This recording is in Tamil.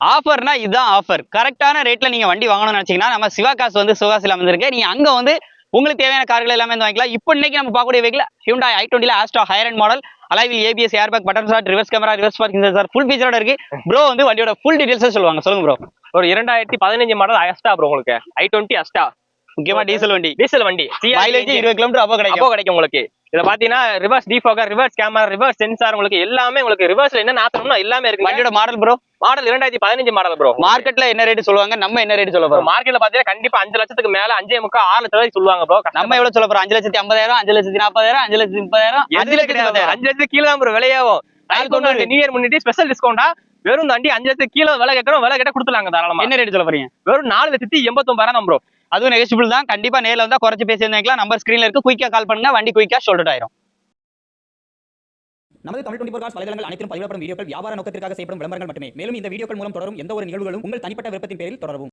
ஆஃபர்னா இதுதான் ஆஃபர். கரெக்டான ரேட்ல நீங்க வண்டி வாங்கணும்னு நினைச்சீங்கன்னா நம்ம சிவா காசு வந்து சிவகாசில அமைந்திருக்கு. நீங்க அங்க வந்து உங்களுக்கு தேவையான கார்கள் எல்லாமே வந்து வாங்கிக்கலாம். இப்போ இன்னைக்கு நம்ம பார்க்கக்கூடிய வெஹிக்கிள் Hyundai i20ல Asta higher end model alloy wheel ABS airbag button start reverse camera reverse parking sensor full ஃபீச்சரோட இருக்கு. ப்ரோ வந்து வண்டியோட ஃபுல் டீடைல்ஸ் சொல்லுவாங்க. சொல்லுங்க ப்ரோ. ஒரு 2015 மாடல் அஸ்டா ப்ரோ. உங்களுக்கு i20 அஸ்டா முக்கியமா டீசல் வண்டி. டீசல் வண்டி மைலேஜ் 20 கிலோமீட்டர் அப்போ கிடைக்கும் உங்களுக்கு. இத பாத்தீங்கன்னா reverse defogger, reverse camera, reverse sensor, உங்களுக்கு எல்லாமே உங்களுக்கு ரிவர்ஸ்ல என்ன நாத்தணும்னா எல்லாமே இருக்கு. வண்டியோட model bro model 2015 model bro. மார்க்கெட்ல என்ன ரேட் சொல்லுவாங்க, நம்ம என்ன ரேட் சொல்ல போறோம்? மார்க்கெட்ல பாத்தீங்கன்னா கண்டிப்பா 5 லட்சத்துக்கு மேல 5.5 6 லட்சம் வரைக்கும் சொல்லுவாங்க ப்ரோ. நம்ம எவ்வளவு சொல்ல போறோம்? 5,50,000 5,40,000 5,30,000 5 லட்சத்துக்கு கீழே தான் ப்ரோ விலையாகும். நியூ இயர் முன்னிட்டு ஸ்பெஷல் டிஸ்கவுண்டா வெறும் வண்டி 5 லட்சத்துக்கு கீழே விலை கேட்கறோம். விலை கேட்டா கொடுத்துலாங்க தாராளமா. என்ன ரேட் சொல்ல போறீங்க? வெறும் 4,89,000 தான் ப்ரோ. அதுவும் நெகோஷியபிள் தான். கண்டிப்பா நேர்ல வந்தா குறைச்சு பேசி இருந்தீங்களா? நம்பர் ஸ்கிரீன்ல இருக்கு. குயிக்கா கால் பண்ணுங்க. வண்டி குயிக்கா ஷோல்டர் ஆயிரும். நமது தமிழ் 24 காஸ் வலைதளங்கள் அனைத்தும் பதிவிடப்படும் வீடியோக்கள் வியாபார நோக்கத்திற்காக செய்யப்படும் விளம்பரங்கள் மட்டுமே. மேலும் இந்த வீடியோக்கள் மூலம் தொடரும் எந்த ஒரு நிகழ்வுகளும் உங்கள் தனிப்பட்ட விருப்பத்தின் பேரில் தொடரவும்.